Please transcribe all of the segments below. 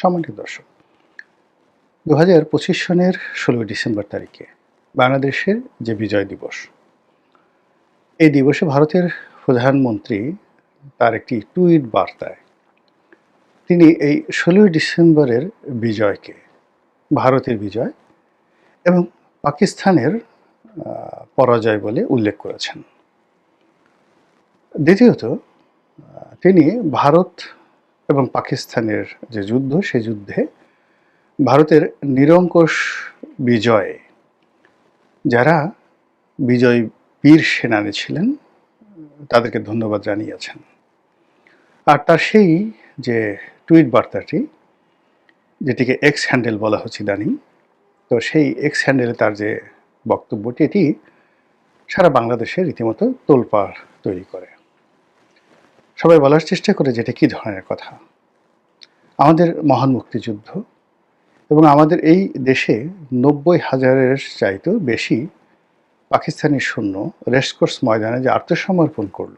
সম্মানিত দর্শক, 2025 সনের 16 ডিসেম্বর তারিখে বাংলাদেশের যে বিজয় দিবস, এই দিবসে ভারতের প্রধানমন্ত্রী তার একটি টুইট বার্তায় তিনি এই 16 ডিসেম্বরের বিজয়কে ভারতের বিজয় এবং পাকিস্তানের পরাজয় বলে উল্লেখ করেছেন। দ্বিতীয়ত, তিনি ভারত এবং পাকিস্তানের যে যুদ্ধ, সেই যুদ্ধে ভারতের নিরঙ্কুশ বিজয়ে যারা বিজয়ী বীর সেনানী ছিলেন তাদেরকে ধন্যবাদ জানিয়েছেন। আর তার সেই যে টুইট বার্তাটি, যেটিকে এক্স হ্যান্ডেল বলা হচ্ছে ইদানিং, তো সেই এক্স হ্যান্ডেলে তার যে বক্তব্যটি, এটি সারা বাংলাদেশে রীতিমতো তোলপাড় তৈরি করে। সবাই বলার চেষ্টা করে যেটা কী ধরনের কথা। আমাদের মহান মুক্তিযুদ্ধ এবং আমাদের এই দেশে 90,000-এর চাইতেও বেশি পাকিস্তানি সৈন্য রেসকোর্স ময়দানে যে আত্মসমর্পণ করল,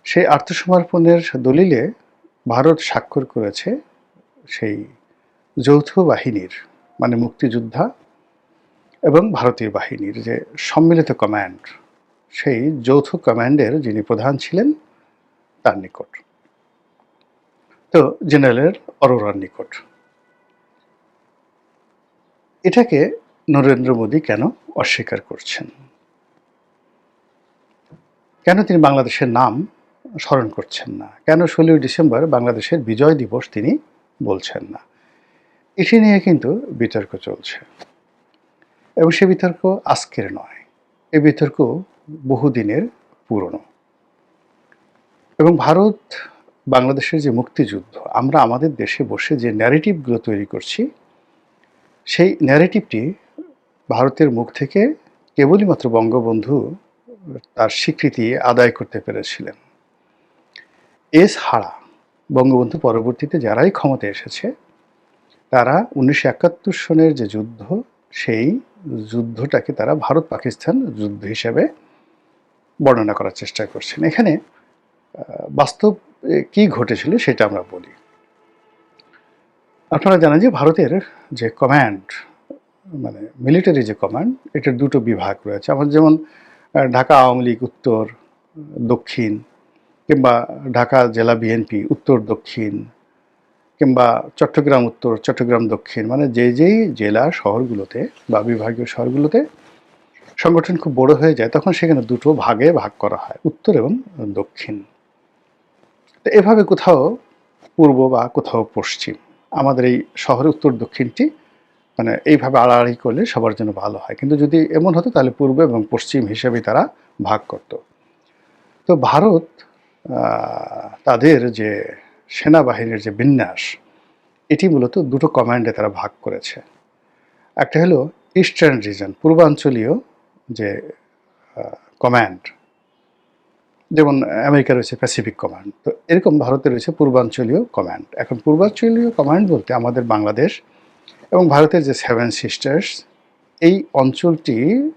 সেই আত্মসমর্পণের দলিলে ভারত স্বাক্ষর করেছে সেই যৌথ বাহিনীর, মানে মুক্তিযোদ্ধা এবং ভারতীয় বাহিনীর যে সম্মিলিত কমান্ড, সেই যৌথ কমান্ডের যিনি প্রধান ছিলেন তার নিকট, তো জেনারেল অরোরার নিকট। এটাকে নরেন্দ্র মোদী কেন অস্বীকার করছেন? কেন তিনি বাংলাদেশের নাম স্মরণ করছেন না? কেন 16 ডিসেম্বর বাংলাদেশের বিজয় দিবস তিনি বলছেন না? এটি নিয়ে কিন্তু বিতর্ক চলছে, এবং সে বিতর্ক আজকের নয়, এই বিতর্ক বহুদিনের পুরনো। এবং ভারত বাংলাদেশের যে মুক্তিযুদ্ধ, আমরা আমাদের দেশে বসে যে ন্যারেটিভগুলো তৈরি করছি, সেই ন্যারেটিভটি ভারতের মুখ থেকে কেবলই মাত্র বঙ্গবন্ধু তার স্বীকৃতি আদায় করতে পেরেছিলেন। এছাড়া বঙ্গবন্ধু পরবর্তীতে যারাই ক্ষমতায় এসেছে, তারা 1971 সনের যে যুদ্ধ, সেই যুদ্ধটাকে তারা ভারত পাকিস্তান যুদ্ধ হিসেবে বর্ণনা করার চেষ্টা করছেন। এখানে বাস্তব কি ঘটেছিল সেটা আমরা বলি। আপনারা জানেন যে ভারতের যে কমান্ড, মানে মিলিটারি যে কমান্ড, এটার দুটো বিভাগ রয়েছে। আমাদের যেমন ঢাকা আওয়ামী লীগ উত্তর দক্ষিণ, কিংবা ঢাকা জেলা বিএনপি উত্তর দক্ষিণ, কিংবা চট্টগ্রাম উত্তর চট্টগ্রাম দক্ষিণ, মানে যেই জেলা শহরগুলোতে বা বিভাগীয় শহরগুলোতে সংগঠন খুব বড় হয়ে যায়, তখন সেখানে দুটো ভাগে ভাগ করা হয়, উত্তর এবং দক্ষিণ। তো এভাবে কোথাও পূর্ব বা কোথাও পশ্চিম, আমাদের এই শহরের উত্তর দক্ষিণটি মানে এইভাবে আড়াআড়ি করলে সবার জন্য ভালো হয়। কিন্তু যদি এমন হতো তাহলে পূর্ব এবং পশ্চিম হিসেবে তারা ভাগ করত। তো ভারত তাদের যে সেনাবাহিনীর যে বিন্যাস, এটি মূলত দুটো কমান্ডে তারা ভাগ করেছে। একটা হলো ইস্টার্ন রিজন, পূর্বাঞ্চলীয় যে কমান্ড, যেমন আমেরিকা রয়েছে প্যাসিফিক কমান্ড, তো এরকম ভারতে রয়েছে পূর্বাঞ্চলীয় কমান্ড। এখন পূর্বাঞ্চলীয় কমান্ড বলতে আমাদের বাংলাদেশ এবং ভারতের যে 7 সিস্টার্স, এই অঞ্চলটি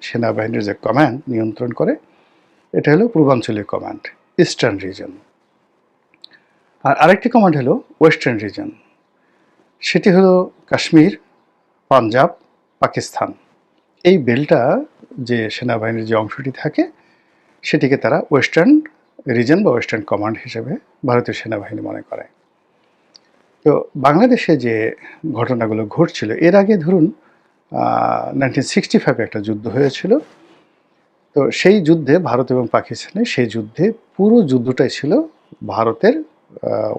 সেনাবাহিনীর যে কমান্ড নিয়ন্ত্রণ করে, এটা হলো পূর্বাঞ্চলীয় কমান্ড, ইস্টার্ন রিজন। আর আরেকটি কমান্ড হলো ওয়েস্টার্ন রিজন, সেটি হলো কাশ্মীর, পাঞ্জাব, পাকিস্তান। এই বেলটা যে সেনাবাহিনীর যে অংশটি থাকে, সেটিকে তারা ওয়েস্টার্ন রিজন বা ওয়েস্টার্ন কমান্ড হিসেবে ভারতীয় সেনাবাহিনী মনে করে। তো বাংলাদেশে যে ঘটনাগুলো ঘটছিল, এর আগে ধরুন 1965 একটা যুদ্ধ হয়েছিল। তো সেই যুদ্ধে ভারত এবং পাকিস্তানের সেই যুদ্ধে পুরো যুদ্ধটাই ছিল ভারতের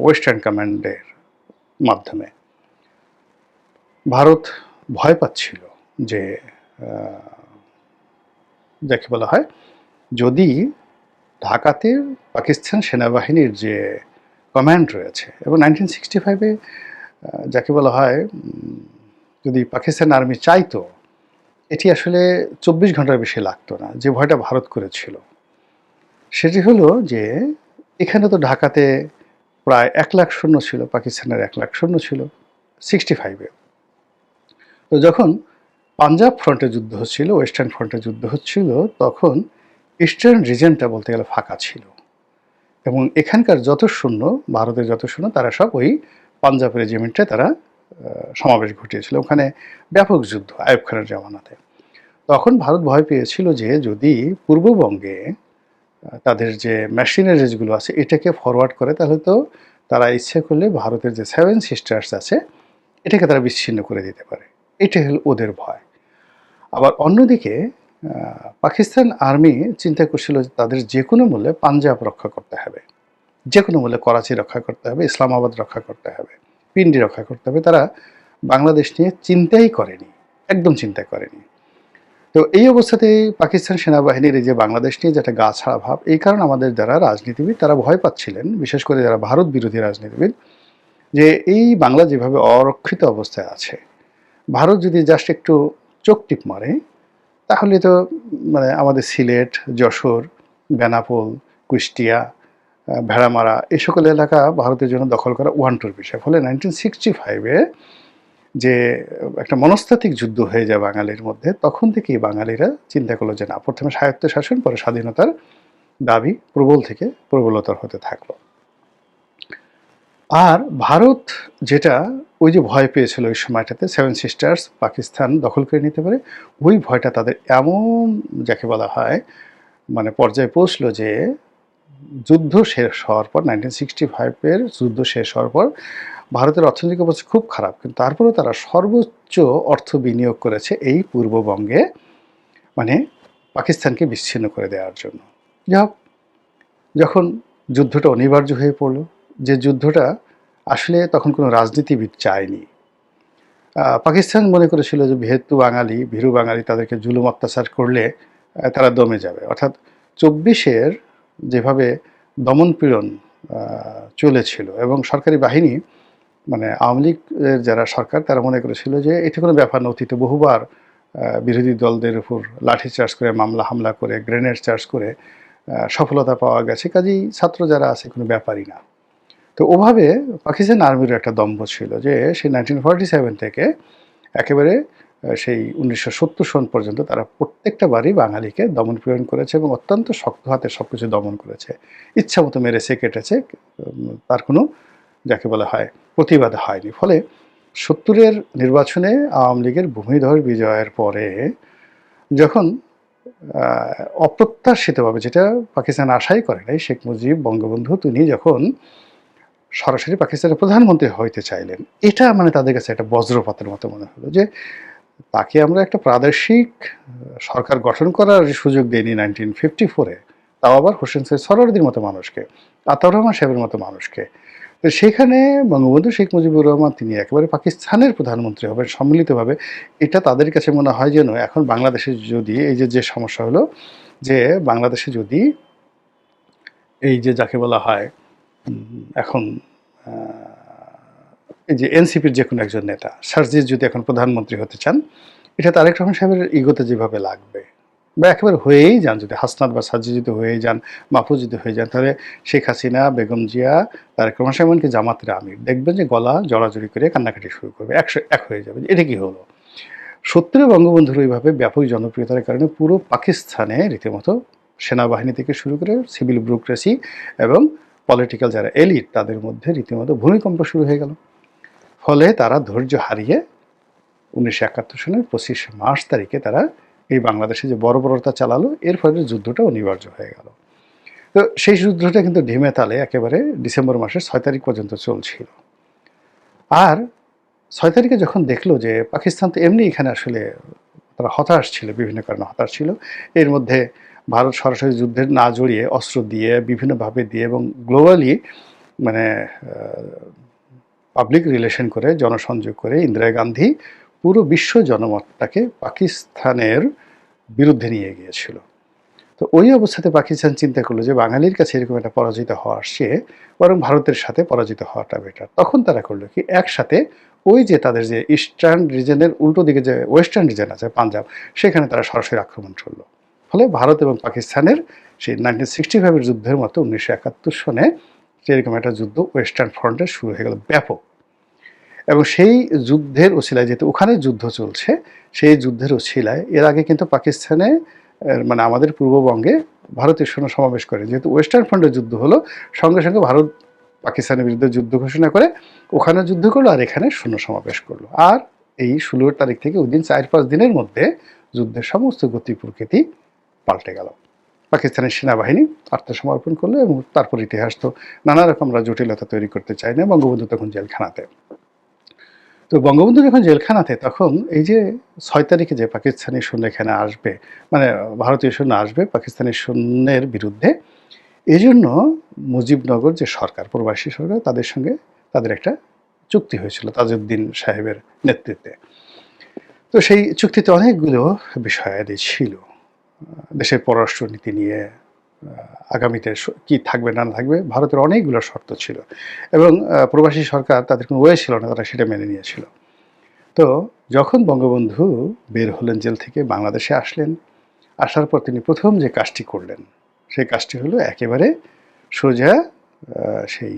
ওয়েস্টার্ন কমান্ডের মাধ্যমে। ভারত ভয় পাচ্ছিল যে যাকে বলা হয়, যদি ঢাকাতে পাকিস্তান সেনাবাহিনীর যে কমান্ড রয়েছে, এবং 1965-এ যাকে বলা হয়, যদি পাকিস্তান আর্মি চাইতো, এটি আসলে 24 ঘন্টার বেশি লাগতো না। যে ভয়টা ভারত করেছিল সেটি হলো যে এখানে তো ঢাকাতে প্রায় 1 লাখ সৈন্য ছিল, পাকিস্তানের 1 লাখ সৈন্য ছিল 65-এ। তো যখন পাঞ্জাব ফ্রন্টে যুদ্ধ হচ্ছিল, ওয়েস্টার্ন ফ্রন্টে যুদ্ধ হচ্ছিল, তখন ইস্টার্ন রিজনটা বলতে গেলে ফাঁকা ছিল, এবং এখানকার যত সৈন্য, ভারতের যত সৈন্য, তারা সব ওই পাঞ্জাব রেজিমেন্টে তারা সমাবেশ ঘটিয়েছিল। ওখানে ব্যাপক যুদ্ধ আইয়ুব খানের জামানাতে। তখন ভারত ভয় পেয়েছিল যে যদি পূর্ববঙ্গে তাদের যে মেশিনারিজগুলো আছে এটাকে ফরওয়ার্ড করে, তাহলে তো তারা ইচ্ছে করলে ভারতের যে 7 সিস্টার্স আছে এটাকে তারা বিচ্ছিন্ন করে দিতে পারে। এটাই হলো ওদের ভয়। আবার অন্যদিকে পাকিস্তান আর্মি চিন্তা করছিল যে তাদের যে কোনো মূল্যে পাঞ্জাব রক্ষা করতে হবে, যে কোনো মূল্যে করাচি রক্ষা করতে হবে, ইসলামাবাদ রক্ষা করতে হবে, পিন্ডি রক্ষা করতে হবে। তারা বাংলাদেশ নিয়ে চিন্তাই করেনি, একদম চিন্তা করেনি। তো এই অবস্থাতেই পাকিস্তান সেনাবাহিনীর এই যে বাংলাদেশ নিয়ে যেটা গা ছাড়া ভাব, এই কারণে আমাদের যারা রাজনীতিবিদ তারা ভয় পাচ্ছিলেন, বিশেষ করে যারা ভারত বিরোধী রাজনীতিবিদ, যে এই বাংলা যেভাবে অরক্ষিত অবস্থায় আছে, ভারত যদি জাস্ট একটু চোখ টিপ মারে তাহলে তো মানে আমাদের সিলেট, যশোর, বেনাপোল, কুষ্টিয়া, ভেড়ামারা এই সকল এলাকা ভারতের জন্য দখল করা ওয়ান্টুর বিষয়। ফলে 1965-এ যে একটা মনস্তাত্ত্বিক যুদ্ধ হয়ে যায় বাঙালির মধ্যে, তখন থেকেই বাঙালিরা চিন্তা করলো যে না, প্রথমে স্বায়ত্তশাসন, পরে স্বাধীনতার দাবি প্রবল থেকে প্রবলতর হতে থাকলো। আর ভারত যেটা ওই যে ভয় পেয়েছিল ওই সময়টাতে 7 সিস্টার্স পাকিস্তান দখল করে নিতে পারে, ওই ভয়টা তাদের এমন যাকে বলা হয় মানে পর্যায়ে পৌঁছলো যে যুদ্ধ শেষ হওয়ার পর 1965-এর যুদ্ধ শেষ হওয়ার পর ভারতের অর্থনৈতিক অবস্থা খুব খারাপ, কিন্তু তারপরেও তারা সর্বোচ্চ অর্থ বিনিয়োগ করেছে এই পূর্ববঙ্গে, মানে পাকিস্তানকে বিচ্ছিন্ন করে দেওয়ার জন্য। যাই হোক, যখন যুদ্ধটা অনিবার্য হয়ে পড়ল, যে যুদ্ধটা আসলে তখন কোনো রাজনীতিবিদ চায়নি, পাকিস্তান মনে করেছিল যে যেহেতু বাঙালি, ভীরু বাঙালি, তাদেরকে জুলুম অত্যাচার করলে তারা দমে যাবে। অর্থাৎ 24-এর যেভাবে দমনপীড়ন চলেছিল এবং সরকারি বাহিনী মানে আওয়ামী লীগের যারা সরকার তারা মনে করেছিল যে এটা কোনো ব্যাপার না, অতীতে বহুবার বিরোধী দলদের উপর লাঠি চার্জ করে, মামলা হামলা করে, গ্রেনেড চার্জ করে সফলতা পাওয়া গেছে, কাজেই ছাত্র যারা আছে কোনো ব্যাপারই না। তো ওভাবে পাকিস্তান আর্মির একটা দম্ভ ছিল যে সেই 1947 থেকে একেবারে সেই 1970 সন পর্যন্ত তারা প্রত্যেকটা বারই বাঙালিকে দমন পীড়ন করেছে এবং অত্যন্ত শক্ত হাতে সব কিছু দমন করেছে, ইচ্ছা মতো মেরেছে, কেটেছে, তার কোনো যাকে বলা হয় প্রতিবাদ হয়নি। ফলে 70-এর নির্বাচনে আওয়ামী লীগের ভূমিধর বিজয়ের পরে যখন অপ্রত্যাশিতভাবে, যেটা পাকিস্তান আশাই করে নাই, শেখ মুজিব বঙ্গবন্ধু তিনি যখন সরাসরি পাকিস্তানের প্রধানমন্ত্রী হইতে চাইলেন, এটা মানে তাদের কাছে একটা বজ্রপাতের মতো মনে হলো যে তাকে আমরা একটা প্রাদেশিক সরকার গঠন করার সুযোগ দেয়নি 1954-এ, তাও আবার হোসেন সৈয়দ সরওয়ার্দীর মতো মানুষকে, আতাউর রহমান সাহেবের মতো মানুষকে। তো সেখানে বঙ্গবন্ধু শেখ মুজিবুর রহমান তিনি একেবারে পাকিস্তানের প্রধানমন্ত্রী হবেন সম্মিলিতভাবে, এটা তাদের কাছে মনে হয় যেন এখন বাংলাদেশে যদি এই যে সমস্যা হলো যে বাংলাদেশে যদি এই যে যাকে বলা হয় এখন এই যে এনসিপির যে কোনো একজন নেতা সার্জিস যদি এখন প্রধানমন্ত্রী হতে চান, এটা তারেক রহমান সাহেবের ইগোতে যেভাবে লাগবে, বা একেবারে হয়েই যান, যদি হাসনাত বা সার্জিস যদি হয়ে যান, মাহফুজ যদি হয়ে যান, তাহলে শেখ হাসিনা, বেগম জিয়া, তারেক রহমান সাহেব, এমনকি জামাতের আমির দেখবেন যে গলা জড়াজড়ি করে কান্নাকাটি শুরু করবে, এক হয়ে যাবে। এটা কি হলো? 70-এ বঙ্গবন্ধুর ওইভাবে ব্যাপক জনপ্রিয়তার কারণে পুরো পাকিস্তানে রীতিমতো সেনাবাহিনী থেকে শুরু করে সিভিল ব্যুরোক্রেসি এবং পলিটিক্যাল যারা এলিট তাদের মধ্যে রীতিমতো ভূমিকম্প শুরু হয়ে গেল। ফলে তারা ধৈর্য হারিয়ে 1971 সনের 25 মার্চ তারিখে তারা এই বাংলাদেশে যে বর্বরতা চালালো, এর ফলে যুদ্ধটা অনিবার্য হয়ে গেল। তো সেই যুদ্ধটা কিন্তু ঢিমে তালে একেবারে ডিসেম্বর মাসের 6 তারিখ পর্যন্ত চলছিল। আর 6 তারিখে যখন দেখলো যে পাকিস্তান তো এমনি এখানে আসলে তারা হতাশ ছিল, বিভিন্ন কারণে হতাশ ছিল, এর মধ্যে ভারত সরাসরি যুদ্ধে না জড়িয়ে অস্ত্র দিয়ে বিভিন্নভাবে দিয়ে এবং গ্লোবালি মানে পাবলিক রিলেশন করে, জনসংযোগ করে ইন্দিরা গান্ধী পুরো বিশ্ব জনমতটাকে পাকিস্তানের বিরুদ্ধে নিয়ে গিয়েছিল। তো ওই অবস্থাতে পাকিস্তান চিন্তা করলো যে বাঙালির কাছে এরকম একটা পরাজিত হওয়ার চেয়ে বরং ভারতের সাথে পরাজিত হওয়াটা বেটার। তখন তারা করলো কি, একসাথে ওই যে তাদের যে ইস্টার্ন রিজনের উল্টো দিকে যে ওয়েস্টার্ন রিজন আছে পাঞ্জাব, সেখানে তারা সরাসরি আক্রমণ করলো। ফলে ভারত এবং পাকিস্তানের সেই 1965-এর যুদ্ধের মতো 1971 সনে যেরকম একটা যুদ্ধ ওয়েস্টার্ন ফ্রন্টে শুরু হয়ে গেল ব্যাপক। এবং সেই যুদ্ধের ওসিলায়, যেহেতু ওখানে যুদ্ধ চলছে, সেই যুদ্ধের ওসিলায় এর আগে কিন্তু পাকিস্তানে মানে আমাদের পূর্ববঙ্গে ভারতীয় সৈন্য সমাবেশ করে, যেহেতু ওয়েস্টার্ন ফ্রন্টের যুদ্ধ হলো, সঙ্গে সঙ্গে ভারত পাকিস্তানের বিরুদ্ধে যুদ্ধ ঘোষণা করে ওখানে যুদ্ধ করলো আর এখানে শূন্য সমাবেশ করলো। আর এই 16 তারিখ থেকে ওই দিন 4-5 দিনের মধ্যে যুদ্ধের সমস্ত গতি প্রকৃতি পাল্টে গেল। পাকিস্তানের সেনাবাহিনী আত্মসমর্পণ করলো এবং তারপর ইতিহাস তো নানা রকম জটিলতা তৈরি করতে চায় না। বঙ্গবন্ধু তখন জেলখানাতে। তো বঙ্গবন্ধু যখন জেলখানাতে, তখন এই যে 6 তারিখে যে পাকিস্তানি সৈন্য এখানে আসবে, মানে ভারতীয় সৈন্য আসবে পাকিস্তানি সৈন্যের বিরুদ্ধে, এই জন্য মুজিবনগর যে সরকার, প্রবাসী সরকার, তাদের সঙ্গে তাদের একটা চুক্তি হয়েছিল তাজউদ্দিন সাহেবের নেতৃত্বে। তো সেই চুক্তিতে অনেকগুলো বিষয়াদি ছিল দেশের পররাষ্ট্রনীতি নিয়ে, আগামীতে কি থাকবে না থাকবে, ভারতের অনেকগুলো শর্ত ছিল এবং প্রবাসী সরকার তাদের কোনো ওয়ে ছিল না, তারা সেটা মেনে নিয়েছিল। তো যখন বঙ্গবন্ধু বের হলেন জেল থেকে, বাংলাদেশে আসলেন, আসার পর তিনি প্রথম যে কাজটি করলেন সেই কাজটি হলো একেবারে সোজা সেই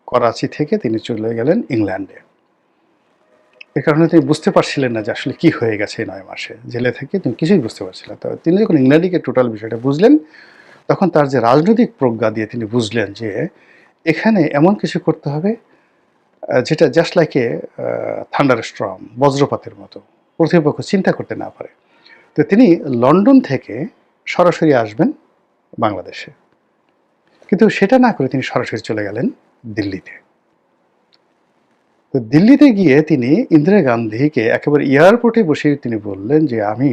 করাচি থেকে তিনি চলে গেলেন ইংল্যান্ডে। এ কারণে তিনি বুঝতে পারছিলেন না যে আসলে কি হয়ে গেছে এই 9 মাসে জেলে থেকে, তিনি কিছুই বুঝতে পারছিলেন। তো তিনি যখন ইংল্যান্ডে গিয়ে টোটাল বিষয়টা বুঝলেন, তখন তার যে রাজনৈতিক প্রজ্ঞা দিয়ে তিনি বুঝলেন যে এখানে এমন কিছু করতে হবে যেটা just like a thunder storm, বজ্রপাতের মতো, প্রতিপক্ষ চিন্তা করতে না পারে। তো তিনি লন্ডন থেকে সরাসরি আসবেন বাংলাদেশে, কিন্তু সেটা না করে তিনি সরাসরি চলে গেলেন দিল্লিতে। তো দিল্লিতে গিয়ে তিনি ইন্দিরা গান্ধীকে একেবারে এয়ারপোর্টে বসে তিনি বললেন যে আমি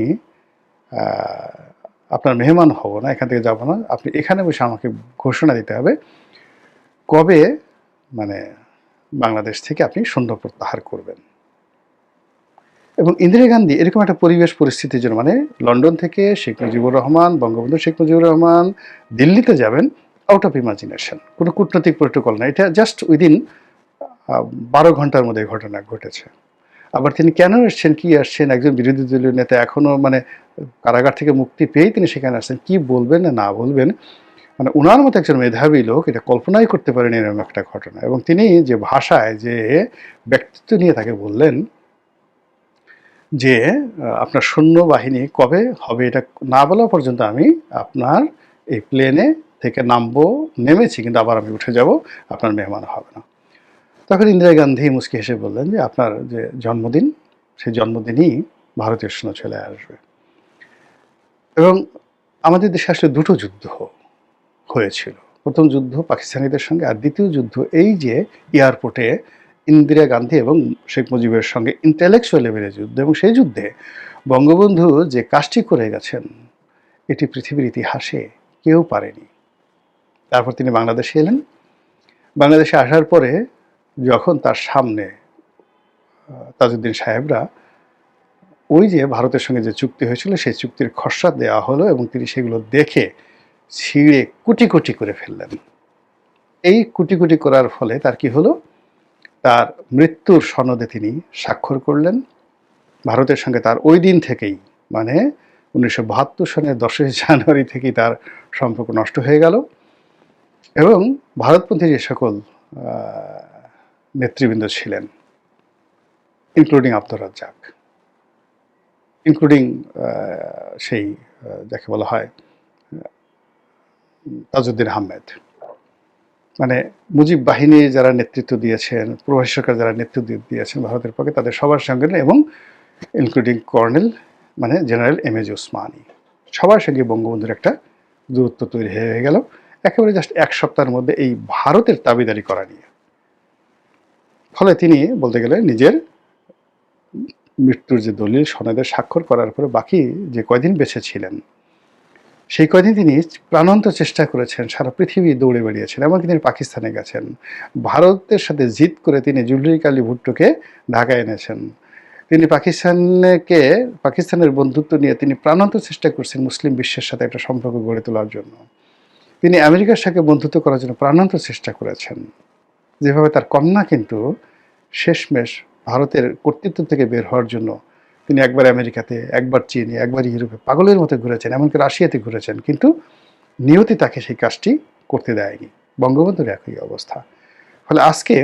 আপনার মেহমান হব না, এখান থেকে যাব না, আপনি এখানে বসে আমাকে ঘোষণা দিতে হবে কবে মানে বাংলাদেশ থেকে আপনি সৈন্য প্রত্যাহার করবেন। এবং ইন্দিরা গান্ধী এরকম একটা পরিবেশ পরিস্থিতির জন্য, মানে লন্ডন থেকে শেখ মুজিবুর রহমান, বঙ্গবন্ধু শেখ মুজিবুর রহমান দিল্লিতে যাবেন, আউট অফ ইমাজিনেশন, কোনো কূটনৈতিক প্রোটোকল না, এটা জাস্ট উইদিন 12 ঘন্টার মধ্যে ঘটনা ঘটেছে। আবার তিনি কেন এসছেন, কি আসছেন, একজন বিরোধী দলীয় নেতা এখনও মানে কারাগার থেকে মুক্তি পেয়েই তিনি সেখানে আসছেন, কি বলবেন না বলবেন, মানে ওনার মতো একজন মেধাবী লোক এটা কল্পনাই করতে পারেন এরকম একটা ঘটনা। এবং তিনি যে ভাষায়, যে ব্যক্তিত্ব নিয়ে তাকে বললেন যে আপনার সৈন্যবাহিনী কবে হবে এটা না বলা পর্যন্ত আমি আপনার এই প্লেনে থেকে নামবো, নেমেছি কিন্তু আবার আমি উঠে যাব, আপনার মেহমান হবে না। তখন ইন্দিরা গান্ধী মুচকি হেসে বললেন যে আপনার যে জন্মদিন, সেই জন্মদিনই ভারতীয় সৈন্য চলে আসবে। এবং আমাদের দেশে আসলে দুটো যুদ্ধ হয়েছিল, প্রথম যুদ্ধ পাকিস্তানিদের সঙ্গে, আর দ্বিতীয় যুদ্ধ এই যে এয়ারপোর্টে ইন্দিরা গান্ধী এবং শেখ মুজিবের সঙ্গে ইন্টেলেকচুয়াল লেভেলের যুদ্ধ। এবং সেই যুদ্ধে বঙ্গবন্ধু যে কাজটি করে গেছেন এটি পৃথিবীর ইতিহাসে কেউ পারেনি। তারপর তিনি বাংলাদেশে এলেন। বাংলাদেশে আসার পরে যখন তার সামনে তাজউদ্দিন সাহেবরা ওই যে ভারতের সঙ্গে যে চুক্তি হয়েছিল সেই চুক্তির খসড়া দেওয়া হলো এবং তিনি সেগুলো দেখে ছিঁড়ে কুটি কুটি করে ফেললেন। এই কুটি কুটি করার ফলে তার কি হলো, তার মৃত্যুর সনদে তিনি স্বাক্ষর করলেন। ভারতের সঙ্গে তার ওই দিন থেকেই, মানে 1972 সনের 10ই জানুয়ারি থেকেই তার সম্পর্ক নষ্ট হয়ে গেল। এবং ভারতপন্থী যে সকল নেতৃবৃন্দ ছিলেন, ইনক্লুডিং আব্দুর রাজ্জাক, ইনক্লুডিং সেই যাকে বলা হয় তাজউদ্দিন আহমেদ, মানে মুজিব বাহিনী যারা নেতৃত্ব দিয়েছেন, প্রবাসী সরকার যারা নেতৃত্ব দিয়েছেন ভারতের পক্ষে, তাদের সবার সঙ্গে, এবং ইনক্লুডিং কর্নেল মানে জেনারেল এম.এ. ওসমানী, সবার সঙ্গে বঙ্গবন্ধুর একটা দূরত্ব তৈরি হয়ে গেল একেবারে জাস্ট 1 সপ্তাহের মধ্যে এই ভারতের দাবিদারি করা নিয়ে। ফলে তিনি বলতে গেলে নিজের মৃত্যুর যে দলিল সনদে স্বাক্ষর করার পরে বাকি যে কয়দিন বেঁচে ছিলেন সেই কয়দিন তিনি প্রাণান্ত চেষ্টা করেছেন, সারা পৃথিবী দৌড়ে বেরিয়েছেন, এমনকি তিনি পাকিস্তানে গেছেন, ভারতের সাথে জিদ করে তিনি জুলফিকার আলী ভুট্টোকে ঢাকায় এনেছেন। তিনি পাকিস্তানের বন্ধুত্ব নিয়ে তিনি প্রাণান্ত চেষ্টা করছেন মুসলিম বিশ্বের সাথে একটা সম্পর্ক গড়ে তোলার জন্য। তিনি আমেরিকার সাথে বন্ধুত্ব করার জন্য প্রাণান্ত চেষ্টা করেছেন। যেভাবে তার কন্যা কিন্তু শেষমেশ ভারতের কর্তৃত্ব থেকে বের হওয়ার জন্য তিনি একবার আমেরিকাতে, একবার চীনে, একবার ইউরোপে পাগলের মতো ঘুরেছেন, এমনকি রাশিয়াতে ঘুরেছেন, কিন্তু নিয়তি তাকে সেই কাজটি করতে দেয়নি। বঙ্গবন্ধুর একই অবস্থা। ফলে আজকে